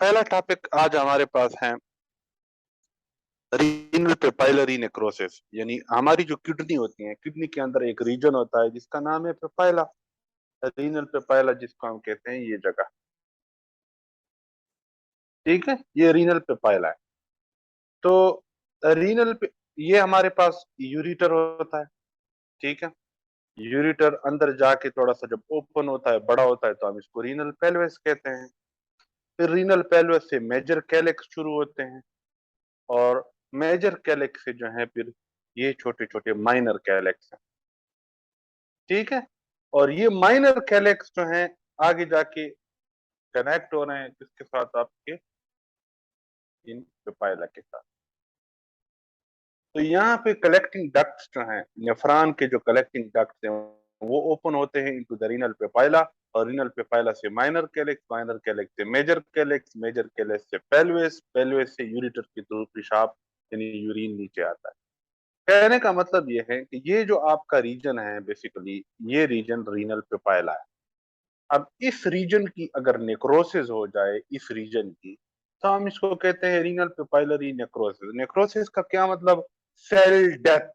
पहला टॉपिक आज हमारे पास है रीनल पेपाइलरी नेक्रोसिस, यानी हमारी जो किडनी होती है, किडनी के अंदर एक रीजन होता है जिसका नाम है पेपाइला। रीनल पेपाइला जिसको हम कहते हैं ये जगह, ठीक है, ये रीनल पेपाइला है। तो रीनल पे ये हमारे पास यूरिटर होता है, ठीक है। यूरिटर अंदर जाके थोड़ा सा जब ओपन होता है, बड़ा होता है, तो हम इसको रीनल पेल्विस कहते हैं। फिर रीनल पेल्विस से मेजर कैलेक्स शुरू होते हैं, और मेजर कैलेक्स से जो है फिर ये छोटे छोटे माइनर कैलेक्स हैं, ठीक है। और ये माइनर कैलेक्स जो हैं आगे जाके कनेक्ट हो रहे हैं किसके साथ, आपके इन पेपाइला के साथ। तो यहाँ पे कलेक्टिंग डक्ट्स जो हैं, नेफ्रॉन के जो कलेक्टिंग डक्ट्स हैं, वो ओपन होते हैं इनटू द रीनल पेपाइला, और रीनल पेपाइला से माइनर कैलेक्स, माइनर कैलेक्स से मेजर कैलेक्स, मेजर कैलेक्स से पेल्विस, पेल्विस से यूरिटर के थ्रू पेशाब यानी यूरिन नीचे आता है। कहने का मतलब ये है कि ये जो आपका रीजन है, बेसिकली ये रीजन रीनल पेपाइला है। अब इस रीजन की अगर नेक्रोसिस हो जाए, इस रीजन की, तो हम इसको कहते हैं रीनल पेपाइलरी नेक्रोसिस। नेक्रोसिस का क्या मतलब? सेल डेथ,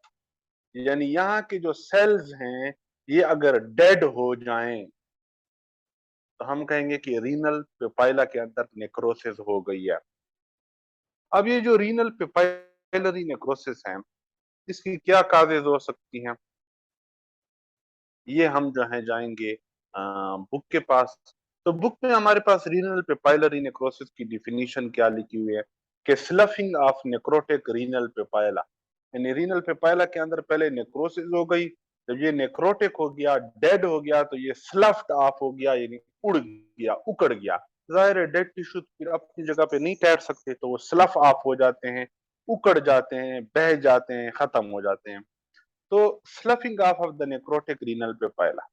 यानी यहाँ के जो सेल्स हैं ये अगर डेड हो जाएं तो हम कहेंगे कि रीनल पेपाइला के अंदर नेक्रोसिस हो गई है। अब ये जो रीनल पेपाइलरी नेक्रोसिस है, इसकी क्या काजेज हो सकती हैं, ये हम जो है जाएंगे बुक के पास। तो बुक में हमारे पास रीनल पेपाइलरी नेक्रोसिस की डिफिनीशन क्या लिखी हुई है कि स्लफिंग ऑफ नेक्रोटिक रीनल पेपाइला, यानी रीनल पेपाइला के अंदर पहले नेक्रोसिस हो गई, जब ये नेक्रोटिक हो गया, डेड हो गया, तो ये स्लफ्ड ऑफ हो गया, यानी उड़ गया, उकड़ गया। जाहिर है डेड टिश्यू फिर अपनी जगह पे नहीं ठहर सकते, तो वो स्लफ ऑफ हो जाते हैं, उकड़ जाते हैं, बह जाते हैं, खत्म हो जाते हैं। तो sloughing of the necrotic renal papilla,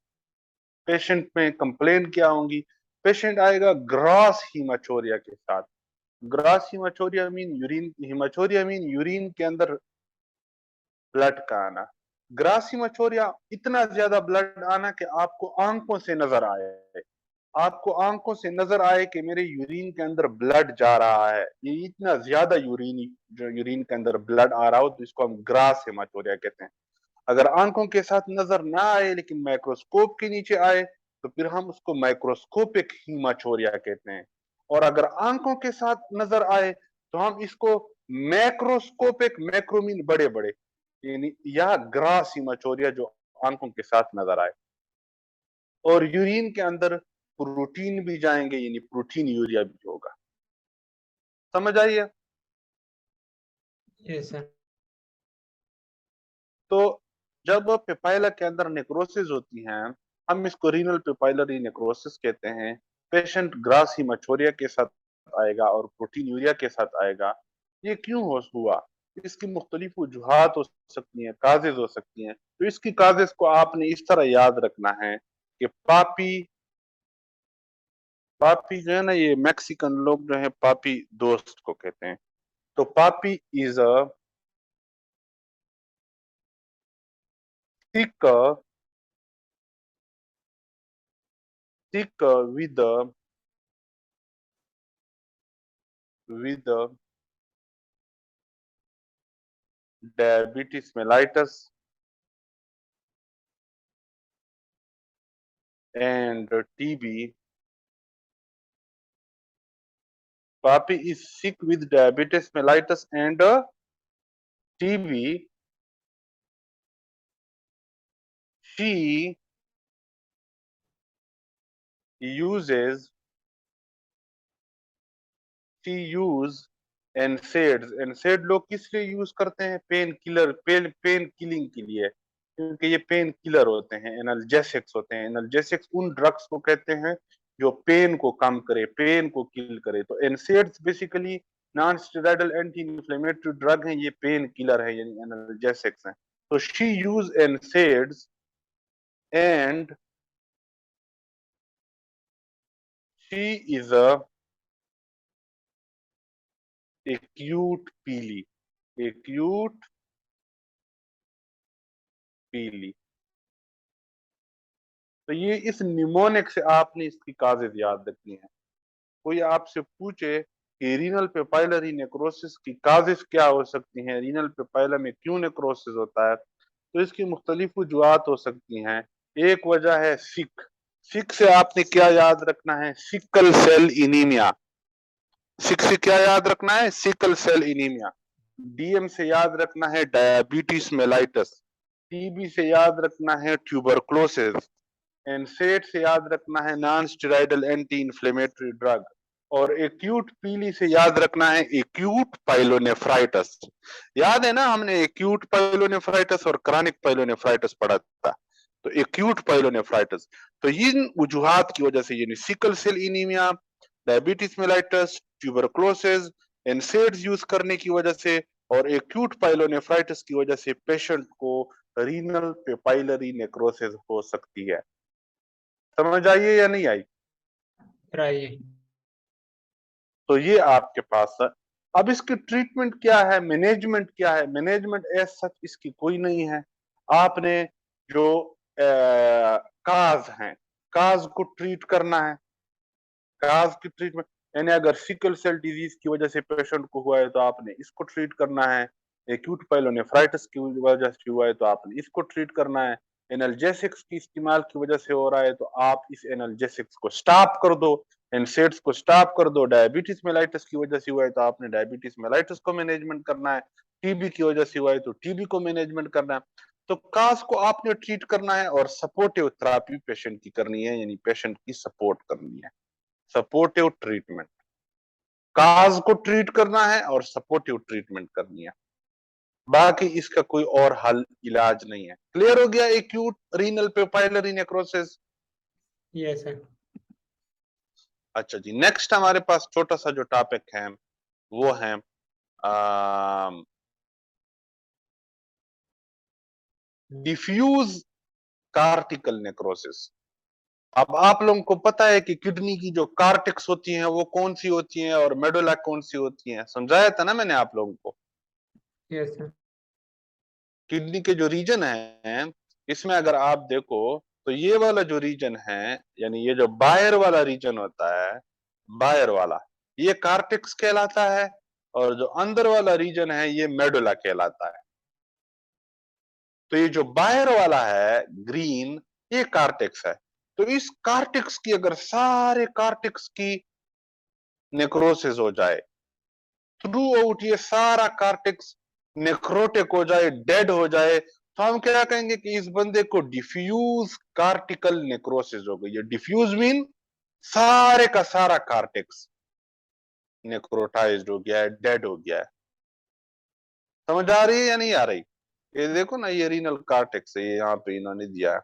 patient में कंप्लेन क्या होंगी? पेशेंट आएगा ग्रास हीमाचोरिया के साथ। Gross haematuria mean urine, haematuria mean urine के अंदर ब्लड का आना। ग्रास हीमाचोरिया इतना ज्यादा ब्लड आना कि आपको आंखों से नजर आए, आपको आंखों से नजर आए कि मेरे यूरिन के अंदर ब्लड जा रहा है। ये इतना ज्यादा यूरिन, जो यूरिन के अंदर ब्लड आ रहा हो, तो इसको हम ग्रास हीमाचोरिया कहते हैं। अगर आंखों के साथ नजर ना आए लेकिन माइक्रोस्कोप के नीचे आए, तो फिर हम उसको माइक्रोस्कोपिक हीमाचोरिया कहते हैं। और अगर आंखों के साथ नजर आए तो हम इसको मैक्रोस्कोपिक, मैक्रोमीन बड़े बड़े, यानी या ग्रास हीमाचोरिया जो आंखों के साथ नजर आए। और यूरिन के अंदर प्रोटीन भी जाएंगे, यानी प्रोटीन यूरिया भी होगा। समझ आइए? ये सर। तो जब पेपाइला के अंदर नेक्रोसिस होती है, हम इसको रीनल पेपाइलरी नेक्रोसिस कहते हैं। पेशेंट ग्रास हीमाचोरिया के साथ आएगा और प्रोटीन यूरिया के साथ आएगा। ये क्यों हुआ? इसकी मुख्तलिफ वजूहात हो सकती हैं, काजेज हो सकती हैं। तो इसकी काजेज को आपने इस तरह याद रखना है कि पापी, पापी जो है ना, ये मैक्सिकन लोग जो है पापी दोस्त को कहते हैं। तो पापी is a thick, thick with diabetes mellitus and TB. Papi is sick with diabetes mellitus and TB. She uses, she use NSAIDs। NSAID लोग किस लिए यूज करते हैं? पेन किलर, पेन किलिंग के लिए, क्योंकि ये पेन किलर होते हैं, एनाल्जेसिक्स होते हैं। एनाल्जेसिक्स उन ड्रग्स को कहते हैं जो पेन को कम करे, पेन को किल करे। तो NSAIDs basically non steroidal anti inflammatory drug हैं, ये पेन किलर है, यानी एनाल्जेसिक्स हैं। तो she use NSAIDs and she is a acute पीली, एक्यूट पीली। तो ये इस निमोनिक से आपने इसकी काजेज याद रखनी है। कोई आपसे पूछे कि रीनल पेपाइलरी नेक्रोसिस की काजेस क्या हो सकती हैं, रीनल पेपाइला में क्यों नेक्रोसिस होता है, तो इसकी मुख्तलिफ वजूहात हो सकती हैं। एक वजह है सिक। सिक से आपने क्या याद रखना है, सिकल सेल इनीमिया। सिक से क्या याद रखना है, सिकल सेल इनीमिया। डीएम से याद रखना है डायबिटीज मेलाइटस। टीबी से याद रखना है ट्यूबरक्लोसिस। एनसेड से याद रखना है non steroidal anti inflammatory drug. और एक्यूट पीली से याद रखना है एक्यूट पाइलोनेफ्राइटिस। याद है ना, हमने एक्यूट पाइलोनेफ्राइटिस और क्रॉनिक पाइलोनेफ्राइटिस पढ़ा था। तो एक्यूट पाइलोनेफ्राइटिस, तो इन वजूहात की वजह से यानी sickle cell anaemia, diabetes mellitus, tuberculosis, NSAIDs use करने की वजह से और एक्यूट पाइलोनेफ्राइटिस की वजह से पेशेंट को रीनल पेपाइलरी नेक्रोसिस हो सकती है। समझ आइए या नहीं आई? राइट। तो ये आपके पास है। अब इसकी ट्रीटमेंट क्या है, मैनेजमेंट क्या है? मैनेजमेंट एज सच इसकी कोई नहीं है। आपने जो काज हैं, काज को ट्रीट करना है। काज की ट्रीटमेंट यानी अगर सिकल सेल डिजीज की वजह से पेशेंट को हुआ है तो आपने इसको ट्रीट करना है। एक्यूट पाइलोनेफ्राइटिस की वजह से हुआ है तो आपने इसको ट्रीट करना है। एनाल्जेसिक्स की इस्तेमाल की वजह से हो रहा है तो आप इस एनाल्जेसिक्स को स्टॉप कर दो, एनसेड्स को स्टॉप कर दो। डायबिटीज मेलाइटिस की वजह से हुआ है तो आपने डायबिटीज मेलाइटिस को मैनेजमेंट करना है। टीबी की वजह से हुआ है तो टीबी को मैनेजमेंट करना है। तो काज को आपने ट्रीट करना है और सपोर्टिव थेरेपी पेशेंट की करनी है, यानी पेशेंट की सपोर्ट करनी है। सपोर्टिव ट्रीटमेंट, काज को ट्रीट करना है और सपोर्टिव ट्रीटमेंट करनी है, बाकी इसका कोई और हल इलाज नहीं है। क्लियर हो गया acute renal papillary necrosis? Yes sir. अच्छा जी, नेक्स्ट हमारे पास छोटा सा जो टॉपिक है वो है डिफ्यूज कार्टिकल नेक्रोसिस। अब आप लोगों को पता है कि किडनी की जो कार्टिक्स होती हैं वो कौन सी होती हैं और मेडुला कौन सी होती हैं, समझाया था ना मैंने आप लोगों को। Yes sir. किडनी के जो रीजन है इसमें अगर आप देखो तो ये वाला जो रीजन है, यानी ये जो बायर वाला रीजन होता है, बायर वाला, ये कार्टेक्स कहलाता है। और जो अंदर वाला रीजन है ये मेडुला कहलाता है। तो ये जो बायर वाला है ग्रीन, ये कार्टेक्स है। तो इस कार्टेक्स की अगर सारे कार्टेक्स की नेक्रोसिस हो जाए, थ्रू आउट ये सारा कार्टेक्स नेक्रोटिक हो जाए, डेड हो जाए, तो हम क्या कहेंगे कि इस बंदे को डिफ्यूज कार्टिकल नेक्रोसिस हो गई है। डिफ्यूज मीन सारे का सारा कार्टेक्स नेक्रोटाइज्ड हो गया है, डेड हो गया है। समझ आ रही है या नहीं आ रही? ये देखो ना, ये रीनल कार्टेक्स है, ये यहाँ पे इन्होंने दिया है,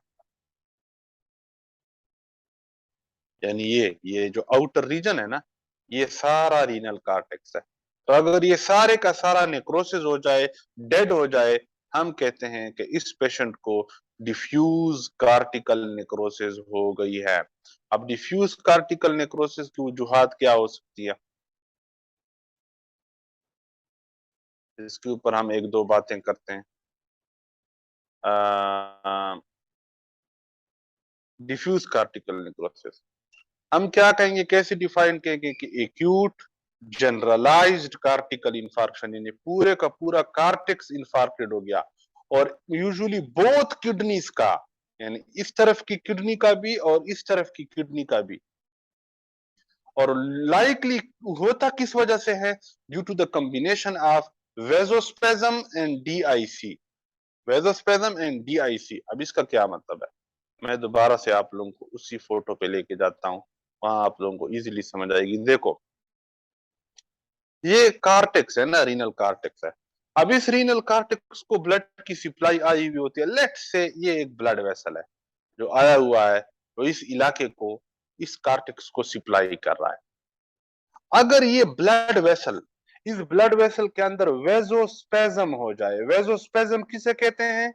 यानी ये जो आउटर रीजन है ना, ये सारा रीनल कार्टेक्स है। तो अगर ये सारे का सारा नेक्रोसिस हो जाए, डेड हो जाए, हम कहते हैं कि इस पेशेंट को डिफ्यूज कार्टिकल नेक्रोसिस हो गई है। अब डिफ्यूज कार्टिकल नेक्रोसिस की वजूहात क्या हो सकती है, इसके ऊपर हम एक दो बातें करते हैं। डिफ्यूज कार्टिकल नेक्रोसिस हम क्या कहेंगे, कैसे डिफाइन करेंगे कि एक्यूट जनरलाइज्ड कार्टिकल इंफार्क्शन, यानी पूरे का पूरा कार्टेक्स इंफार्क्टेड हो गया और यूजुअली बोथ किडनीज का, यानी इस तरफ की किडनी का भी और इस तरफ की किडनी का भी। और लाइकली होता किस वजह से है, due to the combination of vasospasm and DIC. Vasospasm and DIC, अब इसका क्या मतलब है, मैं दोबारा से आप लोगों को उसी फोटो पे लेके जाता हूं, वहां आप लोगों को इजीली समझ आएगी। देखो, ये कार्टेक्स है ना, रीनल कार्टेक्स है। अब इस रीनल कार्टेक्स को ब्लड की सप्लाई आई हुई होती है। लेट्स से ये एक ब्लड वेसल है जो आया हुआ है, तो इस इलाके को, इस कार्टेक्स को सप्लाई कर रहा है। अगर ये ब्लड वेसल, इस ब्लड वेसल के अंदर वेजोस्पेजम हो जाए, वेजोस्पेजम किसे कहते हैं,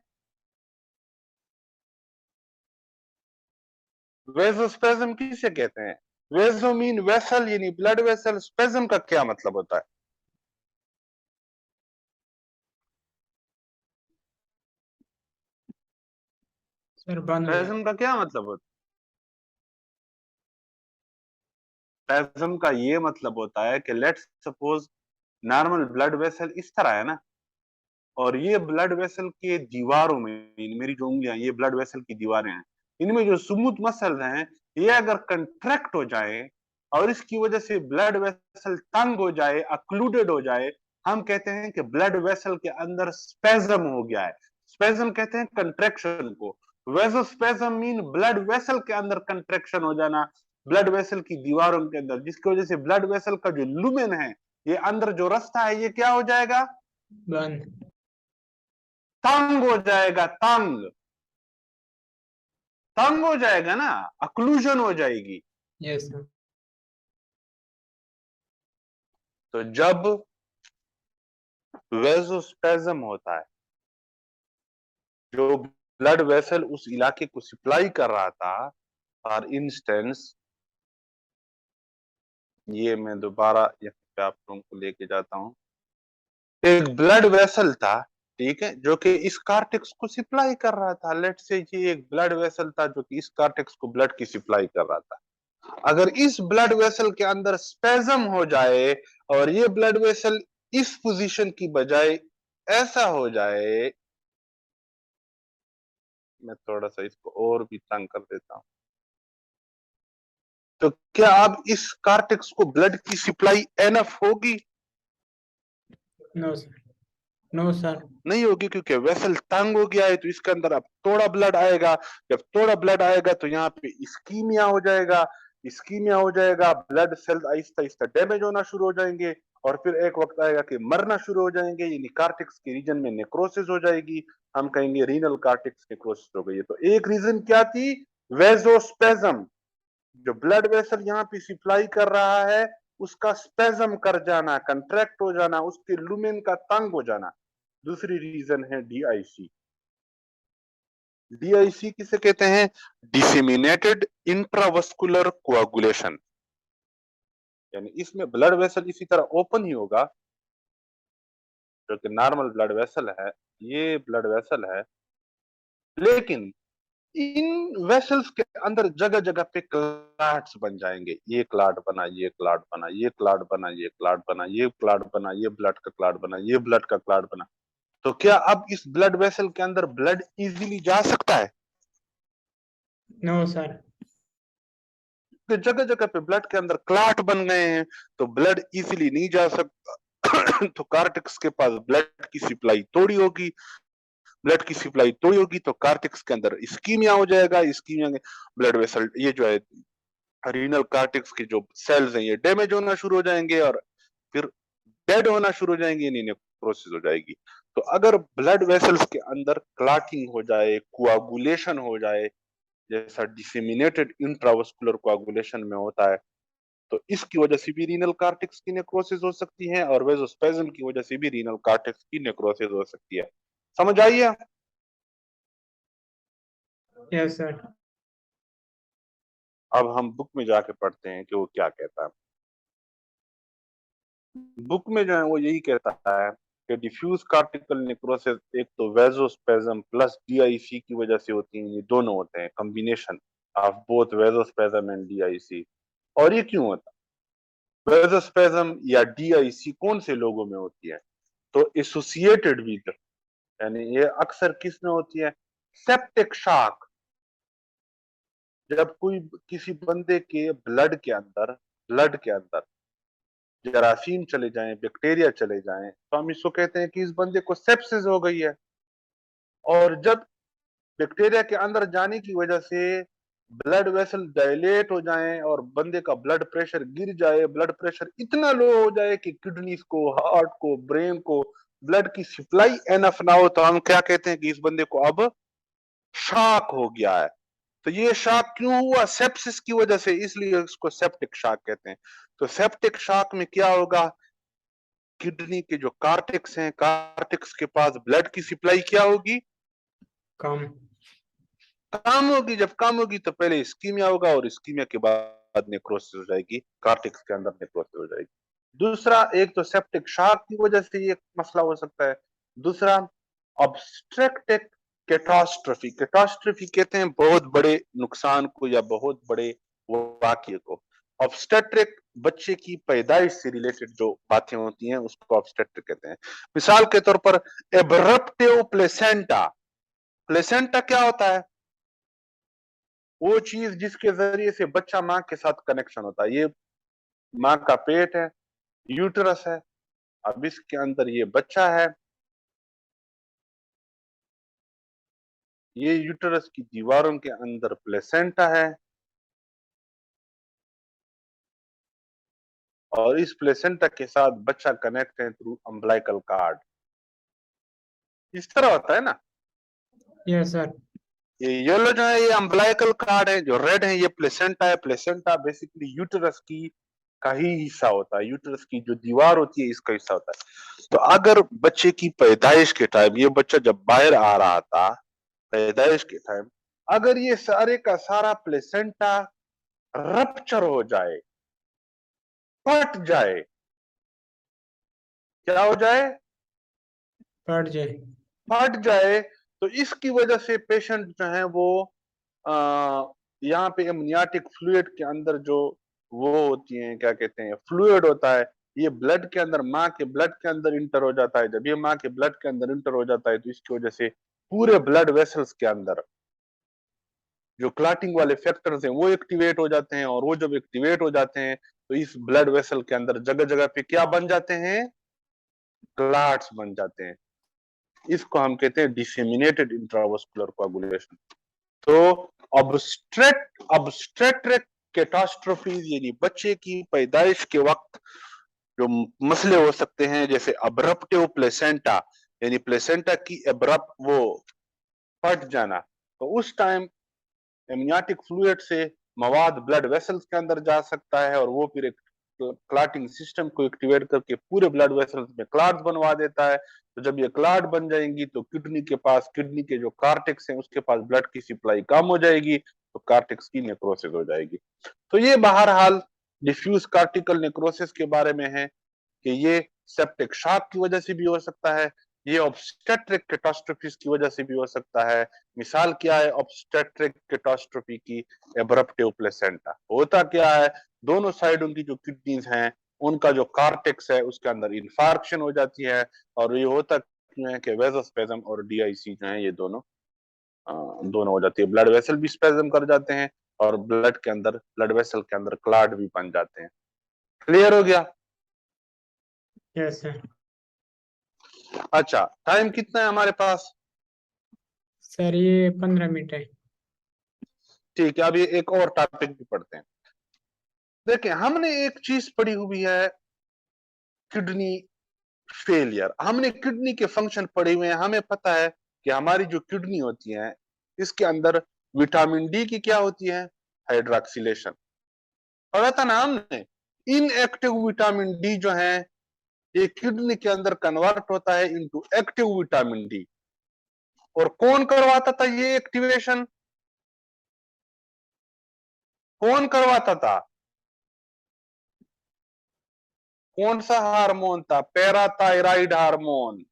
वेजोस्पेजम किसे कहते हैं? वेजो मीन वेसल, यानी ब्लड वेसल। स्पेजम का क्या मतलब होता है? सर बंद हो जाए। स्पेजम का क्या मतलब होता स्पेज्म का ये मतलब होता है कि let's suppose normal blood vessel इस तरह है ना, और ये ब्लड वेसल के दीवारों में, मेरी जो उंगलियां, ये ब्लड वेसल की दीवारें हैं, इनमें जो स्मूथ मसल हैं, ये अगर कंट्रैक्ट हो जाए और इसकी वजह से ब्लड वेसल तंग हो जाए, अक्लूडेड हो जाए, हम कहते हैं कि ब्लड वेसल के अंदर स्पेज्म हो गया है। स्पेज्म कहते हैं कंट्रैक्शन को। वेसोस्पेज्म मीन ब्लड वेसल के अंदर कंट्रैक्शन हो जाना, ब्लड वेसल की दीवारों के अंदर, जिसकी वजह से ब्लड वेसल का जो लुमेन है, ये अंदर जो रास्ता है, ये क्या हो जाएगा? बंद। तंग हो जाएगा, तंग तंग हो जाएगा ना, अक्लूजन हो जाएगी। Yes sir. तो जब वेसोस्पेज्म होता है, जो ब्लड वेसल उस इलाके को सप्लाई कर रहा था, फॉर इंस्टेंस, ये मैं दोबारा यहाँ पे आप लोगों को लेके जाता हूं, एक ब्लड वेसल था, ठीक है, जो कि इस कार्टेक्स को सप्लाई कर रहा था। लेट्स से ये एक ब्लड वेसल था जो कि इस कार्टेक्स को ब्लड की सप्लाई कर रहा था। अगर इस ब्लड वेसल के अंदर स्पेज्म हो जाए और ये ब्लड वेसल इस पोजीशन की बजाय ऐसा हो जाए, मैं थोड़ा सा इसको और भी तंग कर देता हूं, तो क्या अब इस कार्टेक्स को ब्लड की सप्लाई एनफ होगी? No sir, no sir. नहीं होगी, क्योंकि वेसल तंग हो गया है। तो इसके अंदर अब थोड़ा ब्लड आएगा, जब थोड़ा ब्लड आएगा तो यहाँ पे इस्कीमिया हो जाएगा। इस्कीमिया हो जाएगा, blood cells Aahista Aahista damage होना शुरू हो जाएंगे, और फिर एक वक्त आएगा कि मरना शुरू हो जाएंगे, यानी कार्टेक्स के रीजन में नेक्रोसिस हो जाएगी। हम कहेंगे रीनल कार्टेक्स नेक्रोसिस हो गई है। तो एक रीजन क्या थी? वेसोस्पेज्म, जो ब्लड वेसल यहाँ पे सप्लाई कर रहा है, उसका स्पेज्म कर जाना, कंट्रैक्ट हो जाना, उसके लुमेन का तंग हो जाना। दूसरी रीजन है डीआईसी। डीआईसी किसे कहते हैं? डिसेमिनेटेड इंट्रावस्कुलर कोआगुलेशन, यानी इसमें ब्लड वेसल इसी तरह ओपन ही होगा, जो कि नॉर्मल ब्लड वेसल है, ये ब्लड वेसल है, लेकिन इन वेसल्स के अंदर जगह जगह पे क्लाट्स बन जाएंगे। ये क्लाट बना, ये क्लाट बना, ये क्लाट बना, ये क्लाट बना, ये क्लाट बना, ये ब्लड का क्लाट बना, ये ब्लड का क्लाट बना। तो क्या अब इस ब्लड वेसल के अंदर ब्लड इजीली जा सकता है? No sir. तो जगह जगह पे ब्लड के अंदर क्लाट बन गए हैं, तो ब्लड इजीली नहीं जा सकता। तो कार्टेक्स के पास ब्लड की सप्लाई थोड़ी होगी, ब्लड की सप्लाई थोड़ी होगी तो कार्टेक्स के अंदर इस्कीमिया हो जाएगा। इस्कीमिया में ब्लड वेसल, ये जो है रीनल कार्टेक्स के जो सेल्स हैं, ये डैमेज होना शुरू हो जाएंगे और फिर डेड होना शुरू हो जाएंगे, यानी नेक्रोसिस हो जाएगी। तो अगर ब्लड वेसल्स के अंदर क्लाटिंग हो जाए, कोआगुलेशन हो जाए, जैसा डिसेमिनेटेड इंट्रावस्कुलर कोआगुलेशन में होता है, तो इसकी वजह से भी रीनल कार्टेक्स की नेक्रोसिस हो सकती है, और वेसोस्पेज्म की वजह से भी रीनल कार्टेक्स की नेक्रोसिस हो सकती है। समझ आइए? Yes sir. अब हम बुक में जाके पढ़ते हैं कि वो क्या कहता है। बुक में जो है वो यही कहता है कि डिफ्यूज कार्टिकल नेक्रोसिस एक तो वेसोस्पेज्म प्लस डीआईसी की वजह से होती है। ये दोनों होते हैं, combination of both vasospasm and DIC. और ये क्यों होता है? वेसोस्पेज्म या डीआईसी कौन से लोगों में होती है? तो एसोसिएटेड विद, यानी ये अक्सर किस में होती है? Septic shock. जब कोई किसी बंदे के ब्लड के अंदर जरासीम चले जाएं, बैक्टीरिया चले जाएं, तो हम इसको कहते हैं कि इस बंदे को सेप्सिस हो गई है। और जब बैक्टीरिया के अंदर जाने की वजह से ब्लड वेसल डायलेट हो जाएं और बंदे का ब्लड प्रेशर गिर जाए, ब्लड प्रेशर इतना लो हो जाए कि किडनीज को, हार्ट को, ब्रेन को ब्लड की सप्लाई एनफ ना हो, तो हम क्या कहते हैं कि इस बंदे को अब शॉक हो गया है। तो ये शॉक क्यों हुआ? सेप्सिस की वजह से, इसलिए इसको सेप्टिक शॉक कहते हैं। तो सेप्टिक शॉक में क्या होगा? किडनी के जो कार्टेक्स हैं, कार्टेक्स के पास ब्लड की सप्लाई क्या होगी? कम। कम होगी। जब कम होगी तो पहले इस्कीमिया होगा, और इस्कीमिया के बाद नेक्रोसिस हो जाएगी, कार्टेक्स के अंदर नेक्रोसिस हो जाएगी। दूसरा, एक तो सेप्टिक शॉक की वजह से ये मसला हो सकता है। दूसरा, ऑब्स्ट्रक्टिव कैटास्ट्रोफी। कैटास्ट्रोफी कहते हैं बहुत बड़े नुकसान को या बहुत बड़े वाकये को। ऑब्स्टेट्रिक बच्चे की पैदाइश से रिलेटेड जो बातें होती हैं उसको ऑब्स्टेट्रिक कहते हैं। मिसाल के तौर पर एब्रप्टिव प्लेसेंटा। प्लेसेंटा क्या होता है? वो चीज जिसके जरिए से बच्चा मां के साथ कनेक्शन होता है। ये मां का पेट है, यूटरस है, अब इसके अंदर ये बच्चा है, ये यूटरस की दीवारों के अंदर प्लेसेंटा है, और इस प्लेसेंटा के साथ बच्चा कनेक्ट है थ्रू अम्बिलिकल कार्ड। इस तरह होता है ना। Yes, sir. ये येलो जो है ये अम्बिलिकल कार्ड है, जो रेड है ये प्लेसेंटा है। प्लेसेंटा बेसिकली यूटरस की का ही हिस्सा होता है, यूटरस की जो दीवार होती है इसका हिस्सा होता है। तो अगर बच्चे की पैदाइश के टाइम, ये बच्चा जब बाहर आ रहा था पैदाइश के टाइम, अगर ये सारे का सारा प्लेसेंटा रप्चर हो जाए, फट जाए, क्या हो जाए? पढ़ जाए। फट जाए, तो इसकी वजह से पेशेंट जो है वो यहाँ पे एमनियाटिक फ्लूइड के अंदर जो वो होती हैं, क्या कहते हैं, फ्लूइड होता है, ये ब्लड के अंदर, माँ के ब्लड के अंदर इंटर हो जाता है। जब ये माँ के ब्लड के अंदर इंटर हो जाता है तो इसकी वजह से पूरे ब्लड वेसल्स के अंदर जो क्लॉटिंग वाले फैक्टर्स हैं वो एक्टिवेट हो जाते हैं, और वो जब एक्टिवेट हो जाते हैं तो इस ब्लड वेसल के अंदर जगह जगह पे क्या बन जाते हैं? क्लॉट्स बन जाते हैं। इसको हम कहते हैं डिसेमिनेटेड इंट्रावास्कुलर कोagulation। तो ऑब्स्टेट्रिक कैटास्ट्रोफीज यानी बच्चे की पैदाइश के वक्त जो मसले हो सकते हैं, जैसे अब्रप्टिव प्लेसेंटा यानी प्लेसेंटा की अब्रप्ट वो फट जाना, तो उस टाइम एमनियाटिक फ्लूइड से मवाद ब्लड वेसल्स के अंदर जा सकता है, और वो फिर एक क्लॉटिंग सिस्टम को एक्टिवेट करके पूरे ब्लड वेसल्स में क्लॉट्स बनवा देता है। तो जब ये क्लॉट बन जाएंगी तो किडनी के पास, किडनी के जो कार्टेक्स हैं उसके पास ब्लड की सप्लाई कम हो जाएगी, तो कार्टेक्स की नेक्रोसिस हो जाएगी। तो ये बहरहाल डिफ्यूज कार्टिकल नेक्रोसिस के बारे में है कि ये सेप्टिक शॉक की वजह से भी हो सकता है, ये ऑब्स्टेट्रिक कैटास्ट्रोफीज की वजह से भी हो सकता है। मिसाल क्या है ऑब्स्टेट्रिक कैटास्ट्रोफी की? एब्रप्टिव प्लेसेंटा। होता क्या है, दोनों साइडों की जो किडनीज हैं उनका जो कार्टेक्स है उसके अंदर इन्फार्क्शन हो जाती है, और ये होता क्यों है कि वेसोस्पेज्म और डीआईसी जो है ये दोनों दोनों हो जाती है। ब्लड वेसल भी स्पेज्म कर जाते हैं, और ब्लड के अंदर, ब्लड वेसल के अंदर क्लॉट भी बन जाते हैं। क्लियर हो गया? Yes, sir. अच्छा, टाइम कितना है हमारे पास? सर ये 15 मिनट है। ठीक है, अभी एक और टॉपिक भी पढ़ते हैं। देखिए, हमने एक चीज पढ़ी हुई है, किडनी फेलियर। हमने किडनी के फंक्शन पढ़े हुए हैं, हमें पता है कि हमारी जो किडनी होती है इसके अंदर विटामिन डी की क्या होती है? हाइड्रोक्सिलेशन। पढ़ा था ना हमने। इनएक्टिव विटामिन डी जो है ये किडनी के अंदर कन्वर्ट होता है इनटू एक्टिव विटामिन डी। और कौन करवाता था ये एक्टिवेशन? कौन करवाता था? कौन सा हार्मोन था? Parathyroid hormone.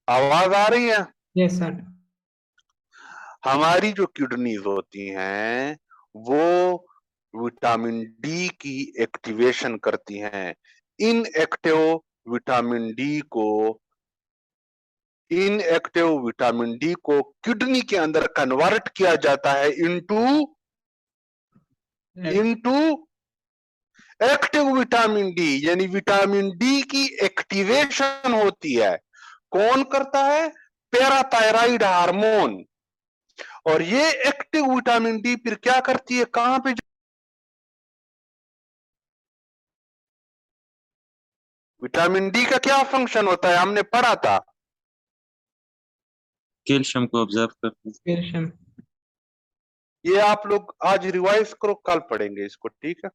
आवाज आ रही है? Yes sir. हमारी जो किडनीज होती हैं वो विटामिन डी की एक्टिवेशन करती हैं। इनएक्टिव विटामिन डी को इनएक्टिव विटामिन डी को किडनी के अंदर कन्वर्ट किया जाता है इनटू एक्टिव विटामिन डी, यानी विटामिन डी की एक्टिवेशन होती है। कौन करता है? Parathyroid hormone. और ये एक्टिव विटामिन डी फिर क्या करती है, कहां पे? विटामिन डी का क्या फंक्शन होता है, हमने पढ़ा था। कैल्शियम को ऑब्जर्व करते हैं। कैल्शियम। ये आप लोग आज रिवाइज करो, कल पढ़ेंगे इसको, ठीक है।